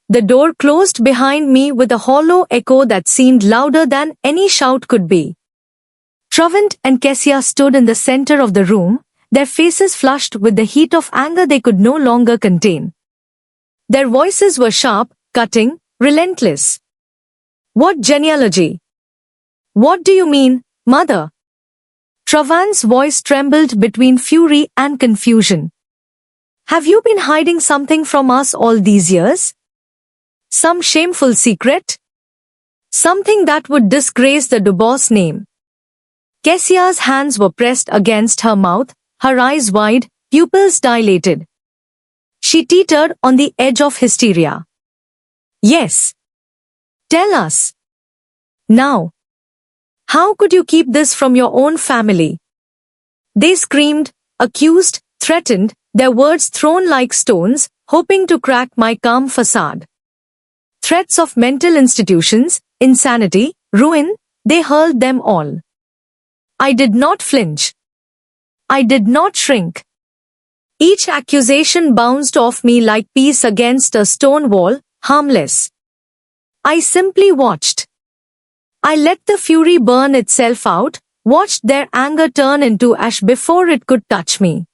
The door closed behind me with a hollow echo that seemed louder than any shout could be. Travant and Kessia stood in the center of the room, their faces flushed with the heat of anger they could no longer contain. Their voices were sharp, cutting, relentless. What genealogy? What do you mean, mother? Travant's voice trembled between fury and confusion. Have you been hiding something from us all these years? Some shameful secret? Something that would disgrace the Dubois name. Kessia's hands were pressed against her mouth, her eyes wide, pupils dilated. She teetered on the edge of hysteria. Yes. Tell us. Now. How could you keep this from your own family? They screamed, accused, threatened, their words thrown like stones, hoping to crack my calm facade. Threats of mental institutions, insanity, ruin, they hurled them all. I did not flinch. I did not shrink. Each accusation bounced off me like peas against a stone wall, harmless. I simply watched. I let the fury burn itself out, watched their anger turn into ash before it could touch me.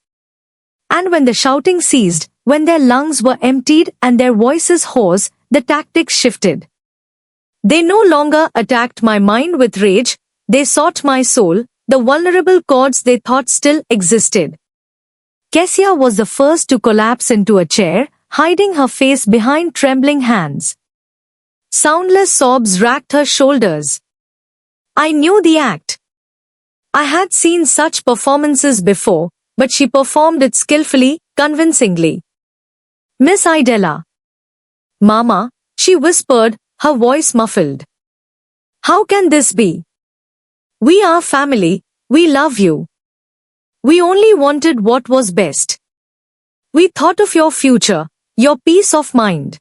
And when the shouting ceased, when their lungs were emptied and their voices hoarse, the tactics shifted. They no longer attacked my mind with rage, they sought my soul, the vulnerable chords they thought still existed. Kessia was the first to collapse into a chair, hiding her face behind trembling hands. Soundless sobs racked her shoulders. I knew the act. I had seen such performances before, but she performed it skillfully, convincingly. Miss Idella. Mama, she whispered, her voice muffled. How can this be? We are family, we love you. We only wanted what was best. We thought of your future, your peace of mind.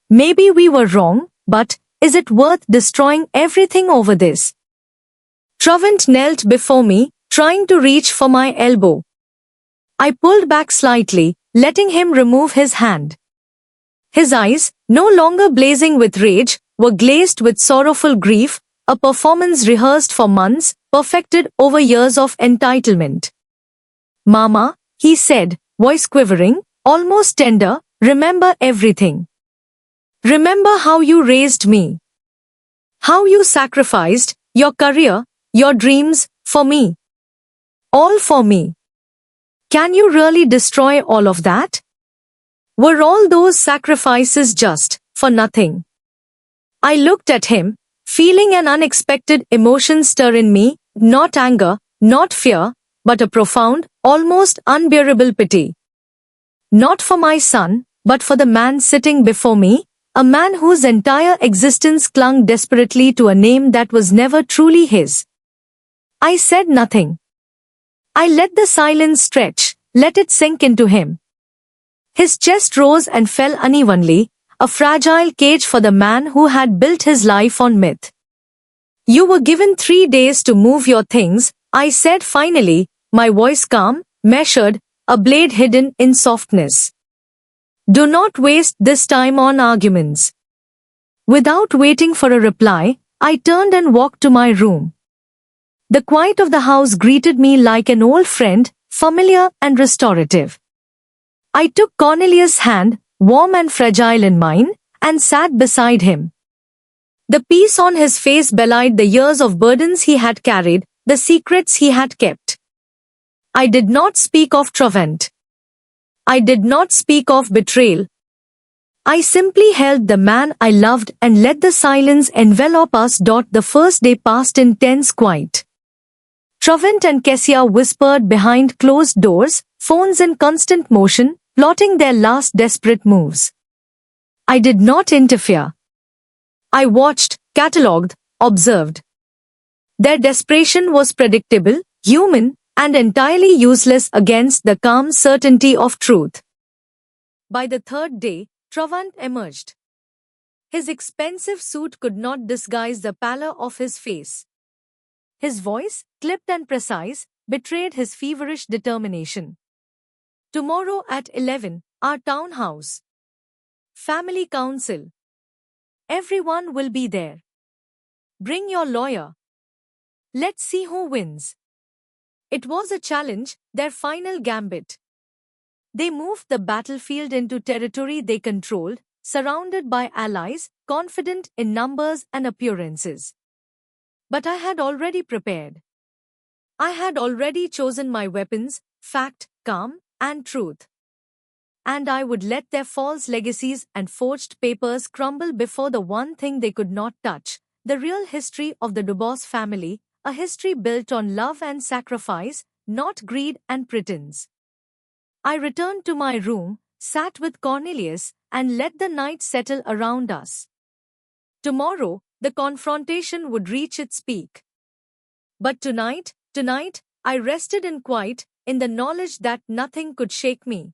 Maybe we were wrong, but is it worth destroying everything over this? Travant knelt before me, trying to reach for my elbow. I pulled back slightly, letting him remove his hand. His eyes, no longer blazing with rage, were glazed with sorrowful grief, a performance rehearsed for months, perfected over years of entitlement. Mama, he said, voice quivering, almost tender, remember everything. Remember how you raised me. How you sacrificed your career, your dreams, for me. All for me. Can you really destroy all of that? Were all those sacrifices just for nothing? I looked at him, feeling an unexpected emotion stir in me, not anger, not fear, but a profound, almost unbearable pity. Not for my son, but for the man sitting before me, a man whose entire existence clung desperately to a name that was never truly his. I said nothing. I let the silence stretch, let it sink into him. His chest rose and fell unevenly, a fragile cage for the man who had built his life on myth. You were given 3 days to move your things, I said finally, my voice calm, measured, a blade hidden in softness. Do not waste this time on arguments. Without waiting for a reply, I turned and walked to my room. The quiet of the house greeted me like an old friend, familiar and restorative. I took Cornelius' hand, warm and fragile in mine, and sat beside him. The peace on his face belied the years of burdens he had carried, the secrets he had kept. I did not speak of Travant. I did not speak of betrayal. I simply held the man I loved and let the silence envelop us. The first day passed in tense quiet. Travant and Kessia whispered behind closed doors, phones in constant motion, plotting their last desperate moves. I did not interfere. I watched, catalogued, observed. Their desperation was predictable, human, and entirely useless against the calm certainty of truth. By the third day, Travant emerged. His expensive suit could not disguise the pallor of his face. His voice, clipped and precise, betrayed his feverish determination. Tomorrow at 11, our townhouse. Family council. Everyone will be there. Bring your lawyer. Let's see who wins. It was a challenge, their final gambit. They moved the battlefield into territory they controlled, surrounded by allies, confident in numbers and appearances. But I had already prepared. I had already chosen my weapons: fact, calm, and truth. And I would let their false legacies and forged papers crumble before the one thing they could not touch: the real history of the Dubos family, a history built on love and sacrifice, not greed and pretense. I returned to my room, sat with Cornelius, and let the night settle around us. Tomorrow, the confrontation would reach its peak. But tonight, I rested in quiet, in the knowledge that nothing could shake me.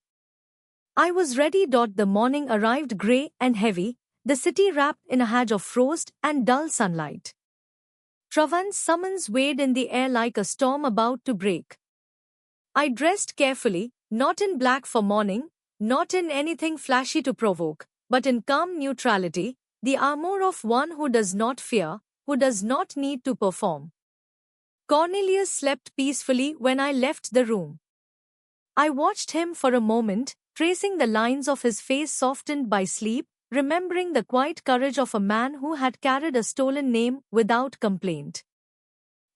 I was ready. The morning arrived grey and heavy, the city wrapped in a hedge of frost and dull sunlight. Travant's summons weighed in the air like a storm about to break. I dressed carefully, not in black for morning, not in anything flashy to provoke, but in calm neutrality, the armor of one who does not fear, who does not need to perform. Cornelius slept peacefully when I left the room. I watched him for a moment, tracing the lines of his face softened by sleep, remembering the quiet courage of a man who had carried a stolen name without complaint.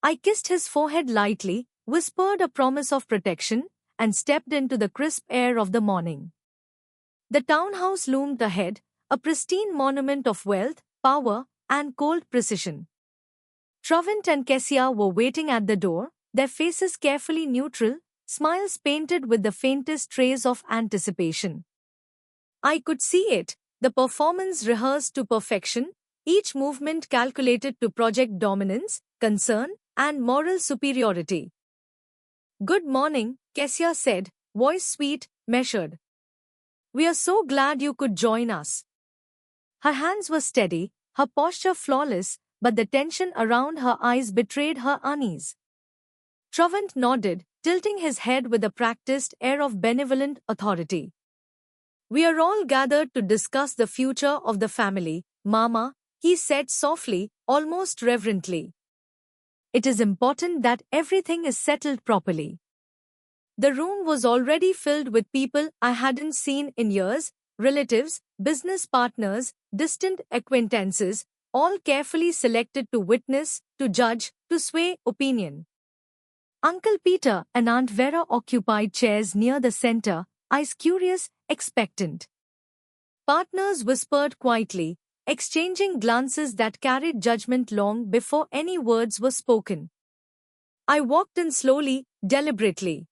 I kissed his forehead lightly, whispered a promise of protection, and stepped into the crisp air of the morning. The townhouse loomed ahead, a pristine monument of wealth, power, and cold precision. Travant and Kessia were waiting at the door, their faces carefully neutral, smiles painted with the faintest trace of anticipation. I could see it, the performance rehearsed to perfection, each movement calculated to project dominance, concern, and moral superiority. "Good morning," Kessia said, voice sweet, measured. "We are so glad you could join us." Her hands were steady, her posture flawless, but the tension around her eyes betrayed her unease. Travant nodded, tilting his head with a practiced air of benevolent authority. "We are all gathered to discuss the future of the family, Mama," he said softly, almost reverently. "It is important that everything is settled properly." The room was already filled with people I hadn't seen in years, relatives, business partners, distant acquaintances, all carefully selected to witness, to judge, to sway opinion. Uncle Peter and Aunt Vera occupied chairs near the center, eyes curious, expectant. Partners whispered quietly, exchanging glances that carried judgment long before any words were spoken. I walked in slowly, deliberately.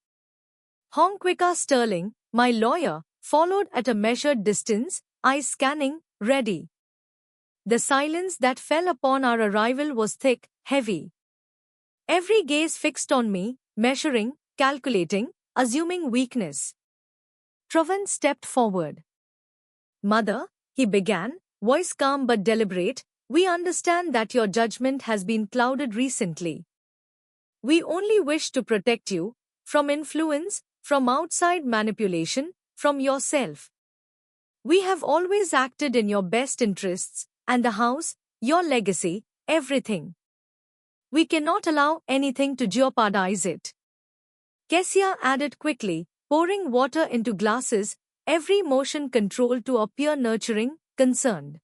Honkwika Sterling, my lawyer, followed at a measured distance, eyes scanning, ready. The silence that fell upon our arrival was thick, heavy. Every gaze fixed on me, measuring, calculating, assuming weakness. Travant stepped forward. "Mother," he began, voice calm but deliberate, "we understand that your judgment has been clouded recently. We only wish to protect you from influence, from outside manipulation, from yourself. We have always acted in your best interests, and the house, your legacy, everything. We cannot allow anything to jeopardize it." Kessia added quickly, pouring water into glasses, every motion controlled to appear nurturing, concerned.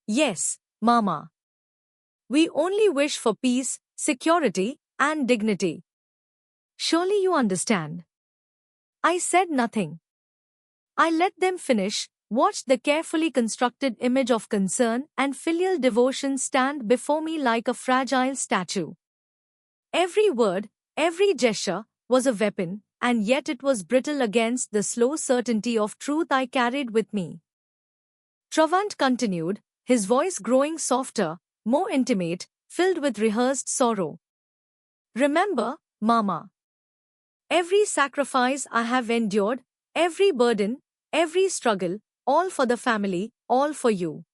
"Yes, Mama. We only wish for peace, security, and dignity. Surely you understand." I said nothing. I let them finish, watched the carefully constructed image of concern and filial devotion stand before me like a fragile statue. Every word, every gesture, was a weapon, and yet it was brittle against the slow certainty of truth I carried with me. Travant continued, his voice growing softer, more intimate, filled with rehearsed sorrow. "Remember, Mama. Every sacrifice I have endured, every burden, every struggle, all for the family, all for you.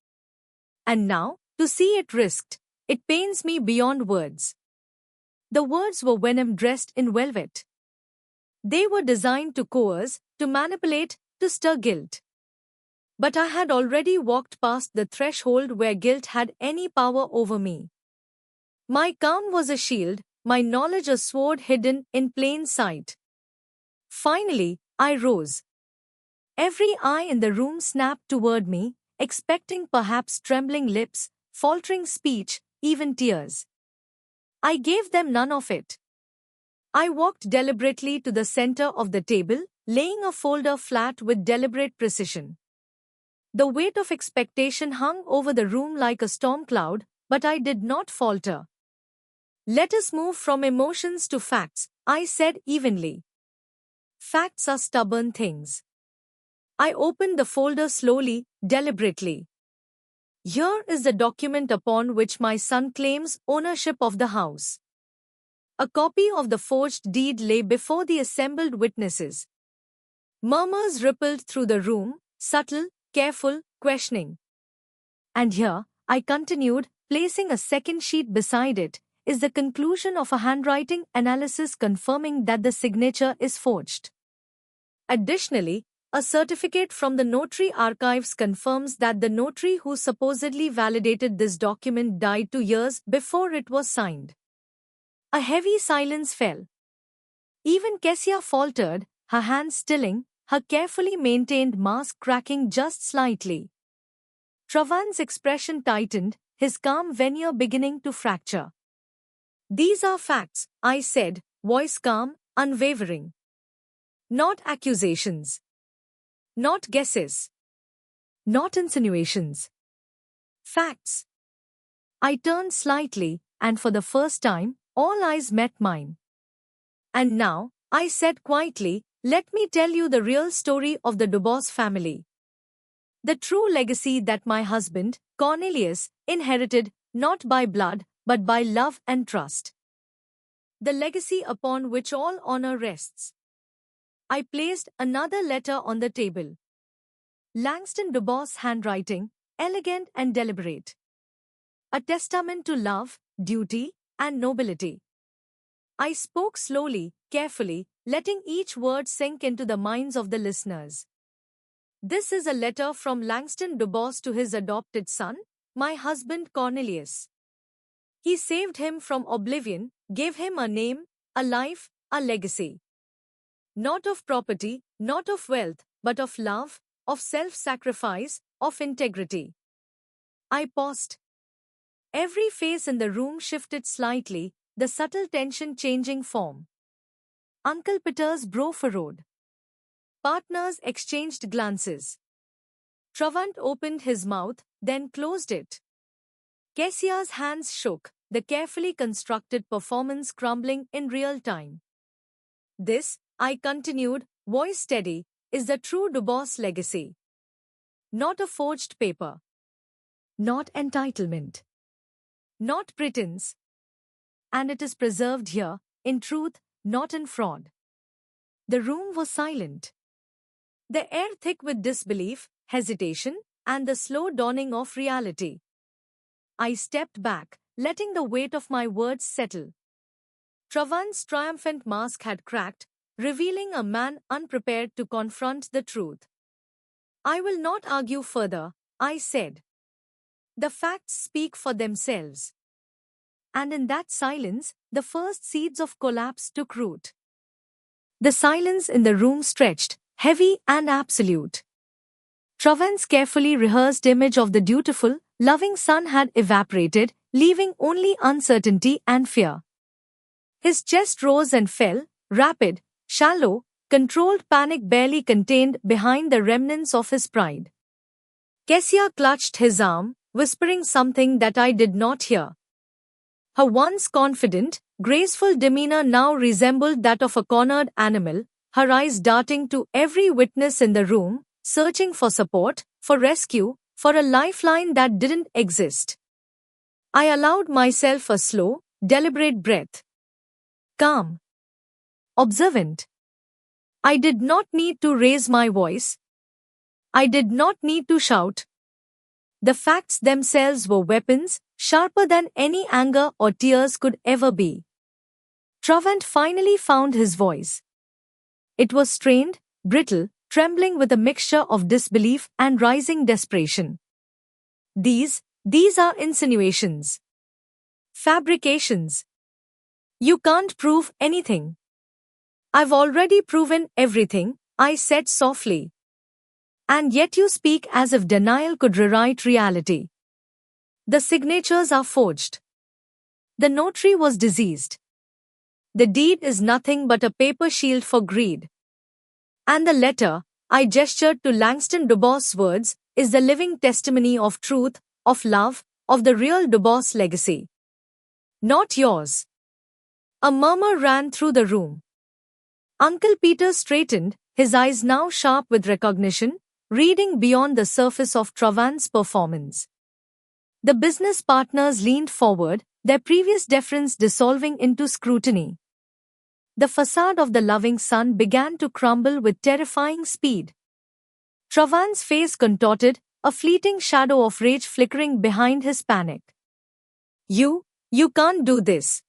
And now, to see it risked, it pains me beyond words." The words were venom dressed in velvet. They were designed to coerce, to manipulate, to stir guilt. But I had already walked past the threshold where guilt had any power over me. My calm was a shield, my knowledge a sword hidden in plain sight. Finally, I rose. Every eye in the room snapped toward me, expecting perhaps trembling lips, faltering speech, even tears. I gave them none of it. I walked deliberately to the center of the table, laying a folder flat with deliberate precision. The weight of expectation hung over the room like a storm cloud, but I did not falter. Let us move from emotions to facts, I said evenly. Facts are stubborn things. I opened the folder slowly, deliberately. Here is the document upon which my son claims ownership of the house. A copy of the forged deed lay before the assembled witnesses. Murmurs rippled through the room, subtle, careful, questioning. And here, I continued, placing a second sheet beside it, is the conclusion of a handwriting analysis confirming that the signature is forged. Additionally, a certificate from the notary archives confirms that the notary who supposedly validated this document died 2 years before it was signed. A heavy silence fell. Even Kessia faltered, her hands stilling, her carefully maintained mask cracking just slightly. Travan's expression tightened, his calm veneer beginning to fracture. These are facts, I said, voice calm, unwavering. Not accusations. Not guesses. Not insinuations. Facts. I turned slightly, and for the first time, all eyes met mine. And now, I said quietly, let me tell you the real story of the Dubos family. The true legacy that my husband, Cornelius, inherited, not by blood, but by love and trust. The legacy upon which all honor rests. I placed another letter on the table. Langston Dubos' handwriting, elegant and deliberate. A testament to love, duty, and nobility. I spoke slowly, carefully, letting each word sink into the minds of the listeners. This is a letter from Langston Dubos to his adopted son, my husband Cornelius. He saved him from oblivion, gave him a name, a life, a legacy. Not of property, not of wealth, but of love, of self-sacrifice, of integrity. I paused. Every face in the room shifted slightly, the subtle tension changing form. Uncle Peter's brow furrowed. Partners exchanged glances. Travant opened his mouth, then closed it. Kessia's hands shook, the carefully constructed performance crumbling in real time. This, I continued, voice steady, is the true Dubos legacy. Not a forged paper. Not entitlement. Not pretense. And it is preserved here, in truth, not in fraud. The room was silent. The air thick with disbelief, hesitation, and the slow dawning of reality. I stepped back, letting the weight of my words settle. Travant's triumphant mask had cracked, revealing a man unprepared to confront the truth. I will not argue further, I said. The facts speak for themselves. And in that silence, the first seeds of collapse took root. The silence in the room stretched, heavy and absolute. Travant's carefully rehearsed image of the dutiful, loving son had evaporated, leaving only uncertainty and fear. His chest rose and fell, rapid, shallow, controlled panic barely contained behind the remnants of his pride. Kessia clutched his arm, whispering something that I did not hear. Her once confident, graceful demeanor now resembled that of a cornered animal, her eyes darting to every witness in the room, searching for support, for rescue, for a lifeline that didn't exist. I allowed myself a slow, deliberate breath. Calm. Observant. I did not need to raise my voice. I did not need to shout. The facts themselves were weapons, sharper than any anger or tears could ever be. Travant finally found his voice. It was strained, brittle, trembling with a mixture of disbelief and rising desperation. These are insinuations. Fabrications. You can't prove anything. I've already proven everything, I said softly. And yet you speak as if denial could rewrite reality. The signatures are forged. The notary was diseased. The deed is nothing but a paper shield for greed. And the letter, I gestured to Langston Dubos's words, is the living testimony of truth, of love, of the real Dubos legacy. Not yours. A murmur ran through the room. Uncle Peter straightened, his eyes now sharp with recognition, reading beyond the surface of Travant's performance. The business partners leaned forward, their previous deference dissolving into scrutiny. The facade of the loving son began to crumble with terrifying speed. Travant's face contorted, a fleeting shadow of rage flickering behind his panic. You can't do this.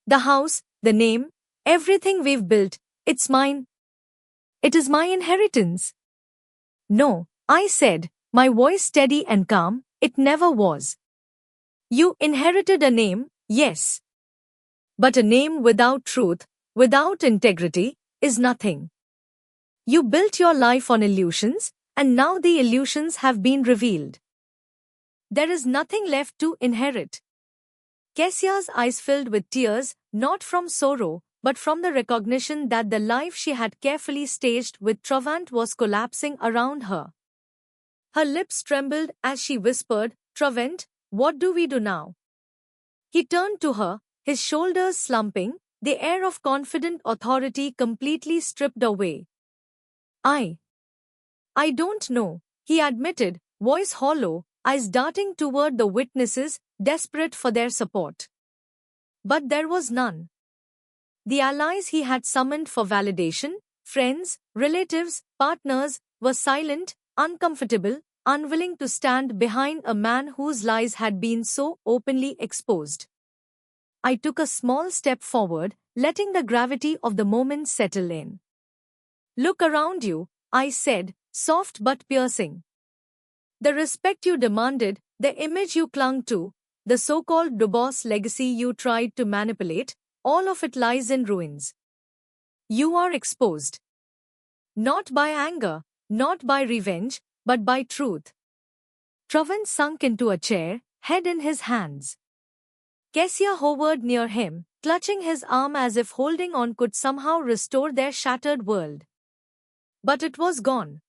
The house, the name, everything we've built, it's mine. It is my inheritance. No, I said, my voice steady and calm, it never was. You inherited a name, yes. But a name without truth, without integrity, is nothing. You built your life on illusions, and now the illusions have been revealed. There is nothing left to inherit. Kesia's eyes filled with tears, not from sorrow, but from the recognition that the life she had carefully staged with Travant was collapsing around her. Her lips trembled as she whispered, Travant, what do we do now? He turned to her, his shoulders slumping, the air of confident authority completely stripped away. I don't know, he admitted, voice hollow, eyes darting toward the witnesses, desperate for their support. But there was none. The allies he had summoned for validation, friends, relatives, partners, were silent, uncomfortable, unwilling to stand behind a man whose lies had been so openly exposed. I took a small step forward, letting the gravity of the moment settle in. Look around you, I said, soft but piercing. The respect you demanded, the image you clung to, the so-called Dubos legacy you tried to manipulate, all of it lies in ruins. You are exposed. Not by anger, not by revenge, but by truth. Travant sunk into a chair, head in his hands. Kesia hovered near him, clutching his arm as if holding on could somehow restore their shattered world. But it was gone.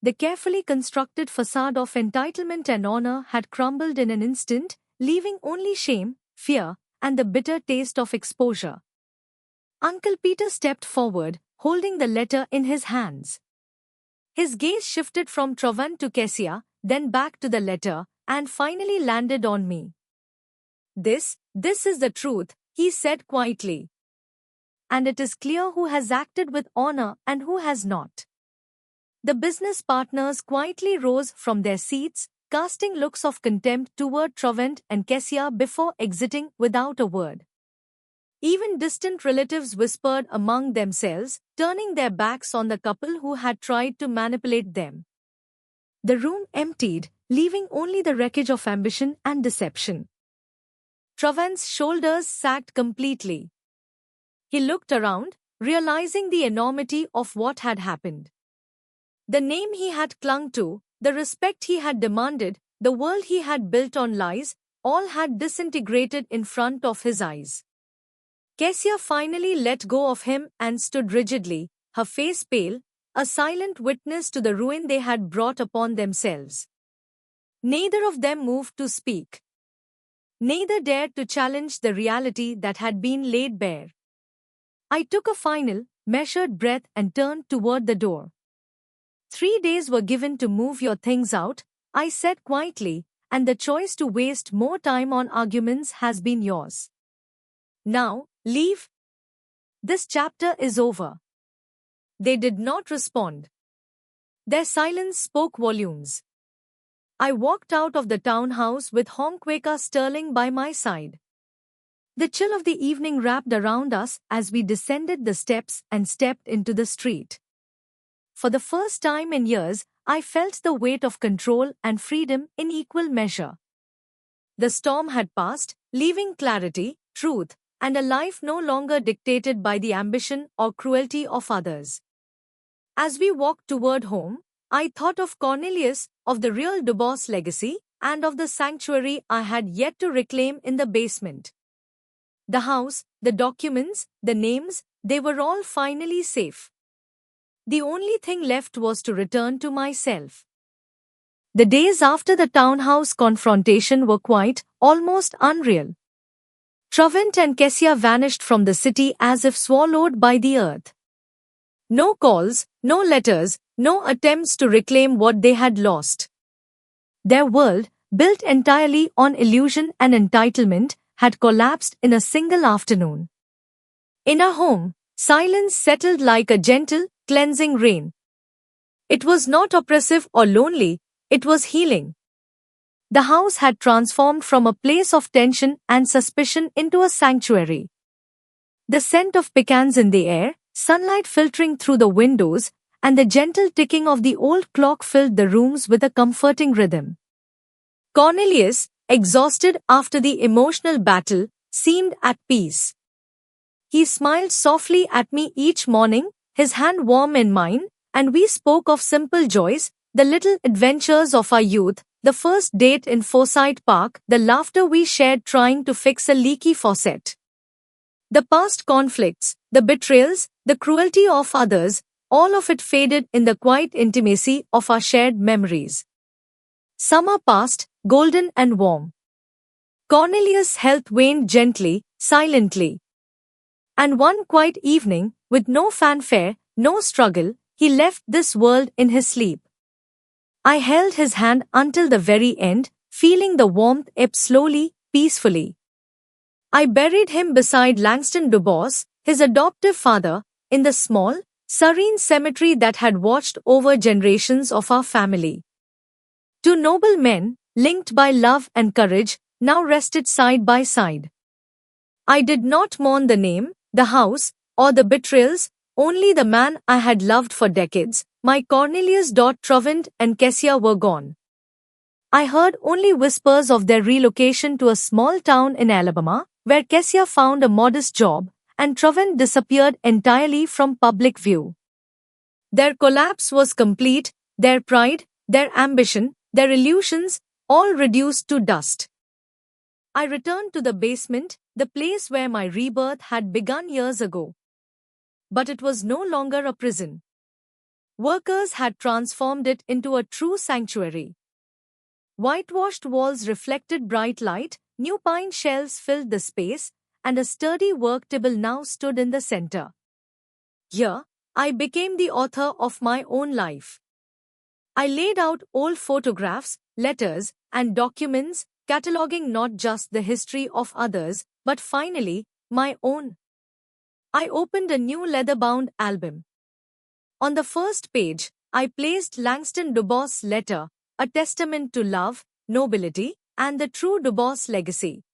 The carefully constructed facade of entitlement and honor had crumbled in an instant, leaving only shame, fear, and the bitter taste of exposure. Uncle Peter stepped forward, holding the letter in his hands. His gaze shifted from Travant to Kesia, then back to the letter, and finally landed on me. This is the truth, he said quietly. And it is clear who has acted with honor and who has not. The business partners quietly rose from their seats, casting looks of contempt toward Travant and Kesia before exiting without a word. Even distant relatives whispered among themselves, turning their backs on the couple who had tried to manipulate them. The room emptied, leaving only the wreckage of ambition and deception. Travant's shoulders sagged completely. He looked around, realizing the enormity of what had happened. The name he had clung to, the respect he had demanded, the world he had built on lies, all had disintegrated in front of his eyes. Kesia finally let go of him and stood rigidly, her face pale, a silent witness to the ruin they had brought upon themselves. Neither of them moved to speak. Neither dared to challenge the reality that had been laid bare. I took a final, measured breath and turned toward the door. 3 days were given to move your things out, I said quietly, and the choice to waste more time on arguments has been yours. Now, leave. This chapter is over. They did not respond. Their silence spoke volumes. I walked out of the townhouse with Honkweka Sterling by my side. The chill of the evening wrapped around us as we descended the steps and stepped into the street. For the first time in years, I felt the weight of control and freedom in equal measure. The storm had passed, leaving clarity, truth, and a life no longer dictated by the ambition or cruelty of others. As we walked toward home, I thought of Cornelius, of the real Dubois legacy, and of the sanctuary I had yet to reclaim in the basement. The house, the documents, the names, they were all finally safe. The only thing left was to return to myself. The days after the townhouse confrontation were quite, almost unreal. Trovent and Kessia vanished from the city as if swallowed by the earth. No calls, no letters, no attempts to reclaim what they had lost. Their world, built entirely on illusion and entitlement, had collapsed in a single afternoon. In our home, silence settled like a gentle, cleansing rain. It was not oppressive or lonely, it was healing. The house had transformed from a place of tension and suspicion into a sanctuary. The scent of pecans in the air, sunlight filtering through the windows, and the gentle ticking of the old clock filled the rooms with a comforting rhythm. Cornelius, exhausted after the emotional battle, seemed at peace. He smiled softly at me each morning, his hand warm in mine, and we spoke of simple joys, the little adventures of our youth, the first date in Forsyth Park, the laughter we shared trying to fix a leaky faucet. The past conflicts, the betrayals, the cruelty of others, all of it faded in the quiet intimacy of our shared memories. Summer passed, golden and warm. Cornelius' health waned gently, silently. And one quiet evening, with no fanfare, no struggle, he left this world in his sleep. I held his hand until the very end, feeling the warmth ebb slowly, peacefully. I buried him beside Langston Dubois, his adoptive father, in the small, serene cemetery that had watched over generations of our family. Two noble men, linked by love and courage, now rested side by side. I did not mourn the name, the house, or the betrayals, only the man I had loved for decades. My Cornelius. Trovent and Kessia were gone. I heard only whispers of their relocation to a small town in Alabama, where Kessia found a modest job, and Trovent disappeared entirely from public view. Their collapse was complete, their pride, their ambition, their illusions, all reduced to dust. I returned to the basement, the place where my rebirth had begun years ago. But it was no longer a prison. Workers had transformed it into a true sanctuary. Whitewashed walls reflected bright light, new pine shelves filled the space, and a sturdy work table now stood in the center. Here, I became the author of my own life. I laid out old photographs, letters, and documents, cataloging not just the history of others, but finally, my own. I opened a new leather-bound album. On the first page, I placed Langston Dubois' letter, a testament to love, nobility, and the true Dubois legacy.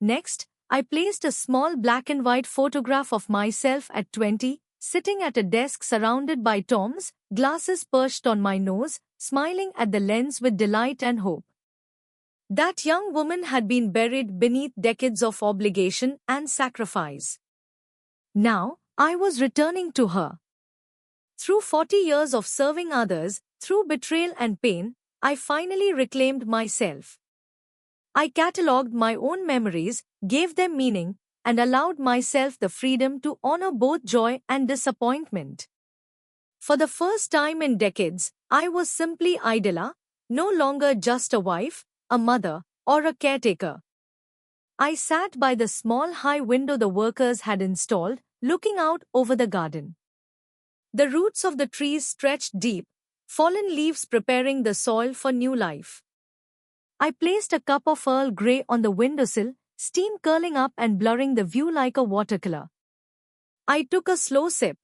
Next, I placed a small black and white photograph of myself at 20, sitting at a desk surrounded by tomes, glasses perched on my nose, smiling at the lens with delight and hope. That young woman had been buried beneath decades of obligation and sacrifice. Now, I was returning to her. Through 40 years of serving others, through betrayal and pain, I finally reclaimed myself. I catalogued my own memories, gave them meaning, and allowed myself the freedom to honor both joy and disappointment. For the first time in decades, I was simply Idella, no longer just a wife, a mother, or a caretaker. I sat by the small high window the workers had installed, looking out over the garden. The roots of the trees stretched deep, fallen leaves preparing the soil for new life. I placed a cup of Earl Grey on the windowsill, steam curling up and blurring the view like a watercolor. I took a slow sip.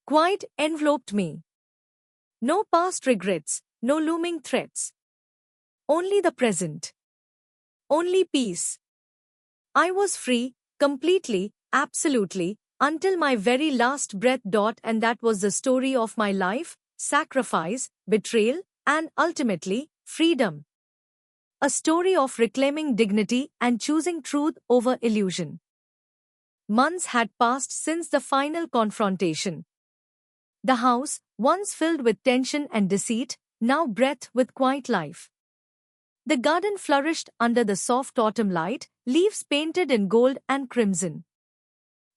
Quiet enveloped me. No past regrets, no looming threats. Only the present. Only peace. I was free, completely, absolutely, until my very last breath. And that was the story of my life, sacrifice, betrayal, and ultimately, freedom. A story of reclaiming dignity and choosing truth over illusion. Months had passed since the final confrontation. The house, once filled with tension and deceit, now breathed with quiet life. The garden flourished under the soft autumn light, leaves painted in gold and crimson.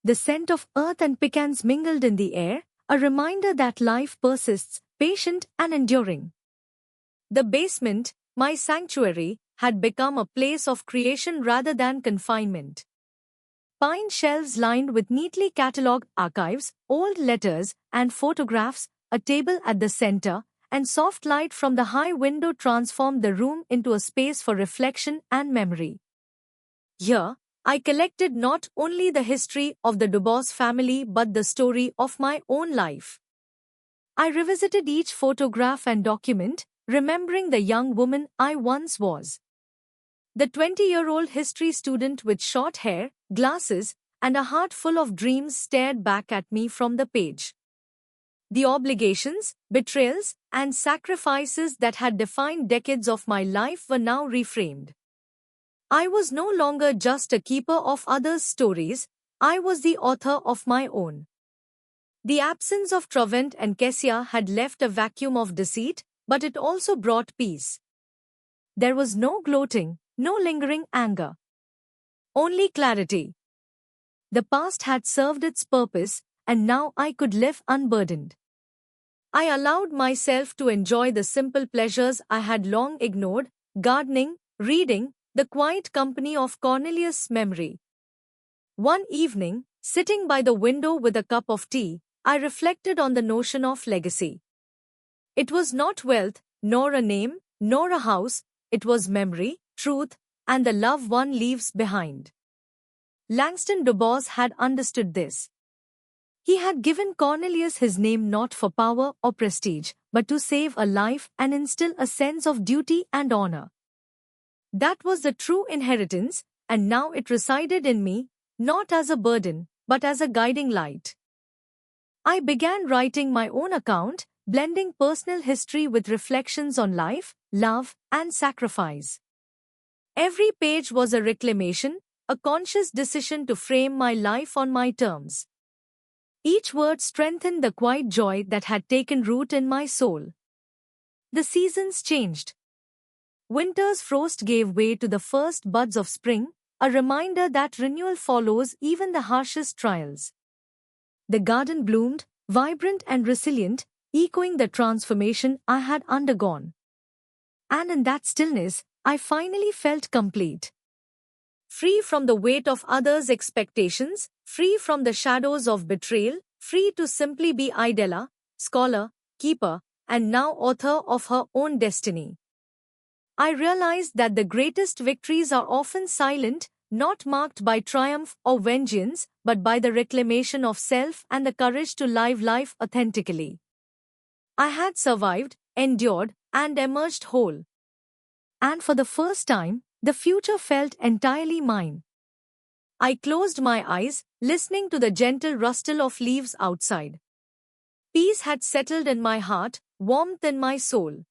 The scent of earth and pecans mingled in the air, a reminder that life persists, patient and enduring. The basement, my sanctuary, had become a place of creation rather than confinement. Pine shelves lined with neatly catalogued archives, old letters and photographs, a table at the center, and soft light from the high window transformed the room into a space for reflection and memory. Here, I collected not only the history of the Dubois family but the story of my own life. I revisited each photograph and document, remembering the young woman I once was. The 20-year-old history student with short hair, glasses, and a heart full of dreams stared back at me from the page. The obligations, betrayals, and sacrifices that had defined decades of my life were now reframed. I was no longer just a keeper of others' stories, I was the author of my own. The absence of Trovent and Kessia had left a vacuum of deceit, but it also brought peace. There was no gloating, no lingering anger. Only clarity. The past had served its purpose, and now I could live unburdened. I allowed myself to enjoy the simple pleasures I had long ignored, gardening, reading, the quiet company of Cornelius' memory. One evening, sitting by the window with a cup of tea, I reflected on the notion of legacy. It was not wealth, nor a name, nor a house, it was memory, truth, and the love one leaves behind. Langston Dubois had understood this. He had given Cornelius his name not for power or prestige, but to save a life and instill a sense of duty and honor. That was the true inheritance, and now it resided in me, not as a burden, but as a guiding light. I began writing my own account, blending personal history with reflections on life, love, and sacrifice. Every page was a reclamation, a conscious decision to frame my life on my terms. Each word strengthened the quiet joy that had taken root in my soul. The seasons changed. Winter's frost gave way to the first buds of spring, a reminder that renewal follows even the harshest trials. The garden bloomed, vibrant and resilient, echoing the transformation I had undergone. And in that stillness, I finally felt complete. Free from the weight of others' expectations, free from the shadows of betrayal, free to simply be Idella, scholar, keeper, and now author of her own destiny. I realized that the greatest victories are often silent, not marked by triumph or vengeance, but by the reclamation of self and the courage to live life authentically. I had survived, endured, and emerged whole. And for the first time, the future felt entirely mine. I closed my eyes, listening to the gentle rustle of leaves outside. Peace had settled in my heart, warmth in my soul.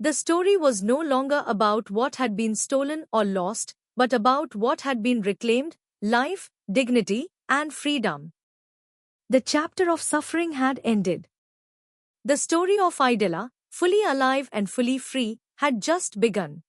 The story was no longer about what had been stolen or lost, but about what had been reclaimed, life, dignity, and freedom. The chapter of suffering had ended. The story of Idella, fully alive and fully free, had just begun.